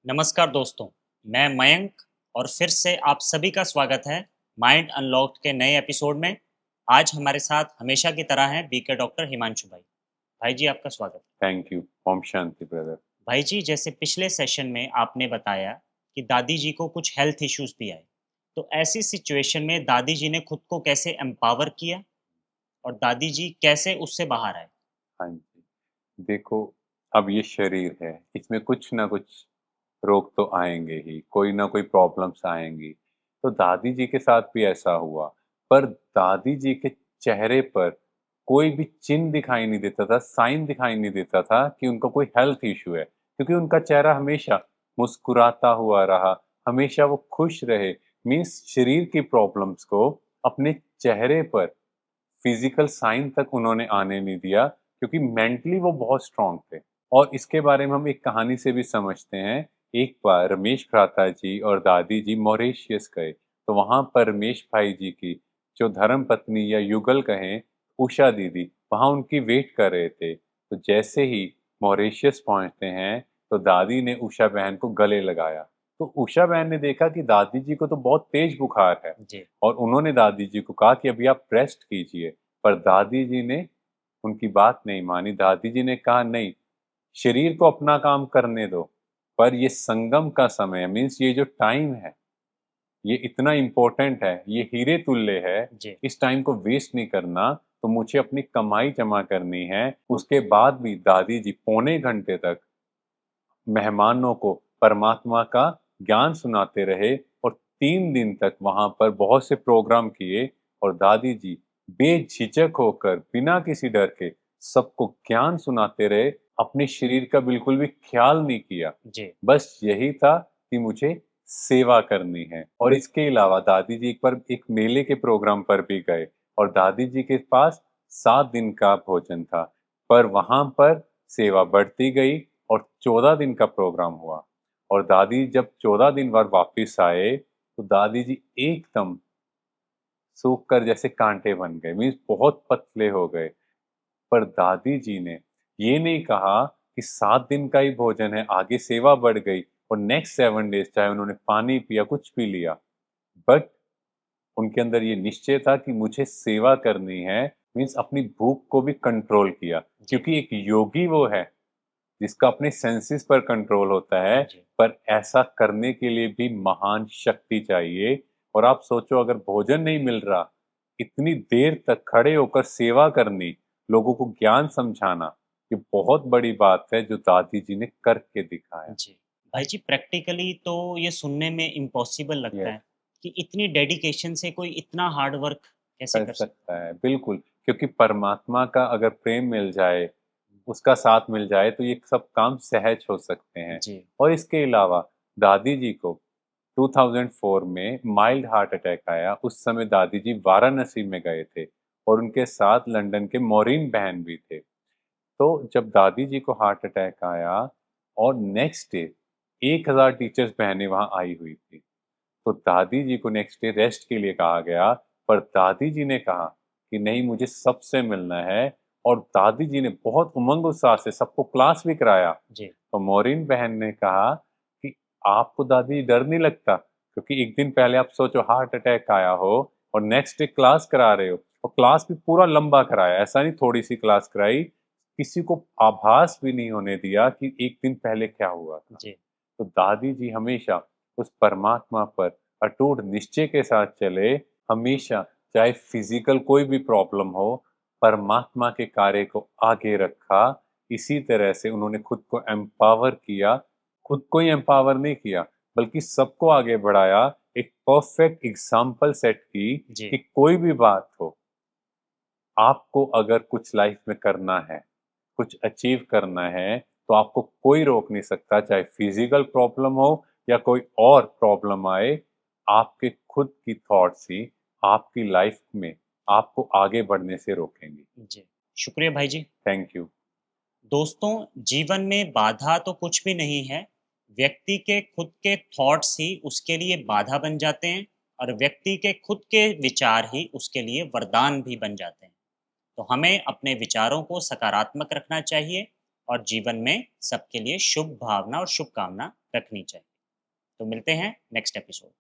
नमस्कार दोस्तों, मैं मयंक और फिर से आप सभी का स्वागत है माइंड अनलॉक्ड के नए एपिसोड में। आज हमारे साथ हमेशा की तरह हैं बीके डॉक्टर हिमांशु भाई। भाई जी आपका स्वागत है। Thank you. ओम शांति ब्रदर। भाई जी जैसे पिछले सेशन में आपने बताया कि दादी जी को कुछ हेल्थ इश्यूज भी आए, तो ऐसी सिचुएशन में दादी जी ने खुद को कैसे एम्पावर किया और दादी जी कैसे उससे बाहर आए? हाँ जी। देखो, अब ये शरीर है, इसमें कुछ ना कुछ रोग तो आएँगे ही, कोई ना कोई प्रॉब्लम्स आएँगी। तो दादी जी के साथ भी ऐसा हुआ, पर दादी जी के चेहरे पर कोई भी चिन्ह दिखाई नहीं देता था, साइन दिखाई नहीं देता था कि उनका कोई हेल्थ इश्यू है, क्योंकि उनका चेहरा हमेशा मुस्कुराता हुआ रहा, हमेशा वो खुश रहे। मीन्स शरीर की प्रॉब्लम्स को अपने चेहरे पर फिजिकल साइन तक उन्होंने आने नहीं दिया, क्योंकि मेंटली वो बहुत स्ट्रांग थे। और इसके बारे में हम एक कहानी से भी समझते हैं। एक बार रमेश भ्राता जी और दादी जी मॉरिशस गए, तो वहां पर रमेश भाई जी की जो धर्म पत्नी या युगल कहें, उषा दीदी वहां उनकी वेट कर रहे थे। तो जैसे ही मॉरिशस पहुंचते हैं, तो दादी ने उषा बहन को गले लगाया। तो उषा बहन ने देखा कि दादी जी को तो बहुत तेज बुखार है, जी। और उन्होंने दादी जी को कहा कि अभी आप रेस्ट कीजिए। पर दादी जी ने उनकी बात नहीं मानी। दादी जी ने कहा, नहीं, शरीर को अपना काम करने दो, पर ये संगम का समय मीन्स ये जो टाइम है, ये इतना इम्पोर्टेंट है, ये हीरे तुल्य है। जी। इस टाइम को वेस्ट नहीं करना। तो मुझे अपनी कमाई जमा करनी है। उसके बाद भी दादी जी पौने घंटे तक मेहमानों को परमात्मा का ज्ञान सुनाते रहे, और 3 दिन तक वहां पर बहुत से प्रोग्राम किए। और दादी जी बेझिझक होकर बिना किसी डर के सबको ज्ञान सुनाते रहे, अपने शरीर का बिल्कुल भी ख्याल नहीं किया। जी। बस यही था कि मुझे सेवा करनी है। और इसके अलावा दादी जी एक बार एक मेले के प्रोग्राम पर भी गए, और दादी जी के पास 7 दिन का भोजन था, पर वहां पर सेवा बढ़ती गई और 14 दिन का प्रोग्राम हुआ। और दादी जब 14 दिन बाद वापिस आए, तो दादी जी एकदम सूख कर जैसे कांटे बन गए, मीन्स बहुत पतले हो गए। पर दादी जी ने ये नहीं कहा कि 7 दिन का ही भोजन है, आगे सेवा बढ़ गई और नेक्स्ट 7 डेज चाहे उन्होंने पानी पिया, कुछ भी लिया, बट उनके अंदर ये निश्चय था कि मुझे सेवा करनी है। मीन्स अपनी भूख को भी कंट्रोल किया, जी। क्योंकि एक योगी वो है जिसका अपने सेंसेस पर कंट्रोल होता है। जी। पर ऐसा करने के लिए भी महान शक्ति चाहिए। और आप सोचो, अगर भोजन नहीं मिल रहा, इतनी देर तक खड़े होकर सेवा करनी, लोगों को ज्ञान समझाना, ये बहुत बड़ी बात है जो दादी जी ने करके दिखाया। जी। भाई जी प्रैक्टिकली तो ये सुनने में इम्पॉसिबल लगता यस, है कि इतनी डेडिकेशन से कोई इतना हार्ड वर्क कैसे कर कर सकता सकता है बिल्कुल। क्योंकि परमात्मा का अगर प्रेम मिल जाए, उसका साथ मिल जाए, तो ये सब काम सहज हो सकते है? हैं। जी। और इसके अलावा दादी जी को 2004 में माइल्ड हार्ट अटैक आया। उस समय दादी जी वाराणसी में गए थे, और उनके साथ लंदन के मॉरीन बहन भी थे। तो जब दादी जी को हार्ट अटैक आया, और नेक्स्ट डे 1000 टीचर्स बहनें वहां आई हुई थी, तो दादी जी को नेक्स्ट डे रेस्ट के लिए कहा गया। पर दादी जी ने कहा कि नहीं, मुझे सबसे मिलना है। और दादी जी ने बहुत उमंग उत्साह से सबको क्लास भी कराया। जी। तो मोरिन बहन ने कहा कि आपको दादी डर नहीं लगता, क्योंकि एक दिन पहले आप सोचो हार्ट अटैक आया हो, और नेक्स्ट डे क्लास करा रहे हो, और क्लास भी पूरा लंबा कराया, ऐसा नहीं थोड़ी सी क्लास कराई। किसी को आभास भी नहीं होने दिया कि एक दिन पहले क्या हुआ था। जी। तो दादी जी हमेशा उस परमात्मा पर अटूट निश्चय के साथ चले, हमेशा, चाहे फिजिकल कोई भी प्रॉब्लम हो, परमात्मा के कार्य को आगे रखा। इसी तरह से उन्होंने खुद को एम्पावर किया। खुद को ही एम्पावर नहीं किया, बल्कि सबको आगे बढ़ाया। एक परफेक्ट एग्जाम्पल सेट की जी। कि कोई भी बात हो, आपको अगर कुछ लाइफ में करना है, कुछ अचीव करना है, तो आपको कोई रोक नहीं सकता, चाहे फिजिकल प्रॉब्लम हो या कोई और प्रॉब्लम आए। आपके खुद की थॉट्स ही आपकी लाइफ में आपको आगे बढ़ने से रोकेंगी। जी। शुक्रिया भाई जी। Thank you. दोस्तों, जीवन में बाधा तो कुछ भी नहीं है। व्यक्ति के खुद के थॉट्स ही उसके लिए बाधा बन जाते हैं और व्यक्ति के खुद के विचार ही उसके लिए वरदान भी बन जाते हैं। तो हमें अपने विचारों को सकारात्मक रखना चाहिए और जीवन में सबके लिए शुभ भावना और शुभकामना रखनी चाहिए। तो मिलते हैं नेक्स्ट एपिसोड।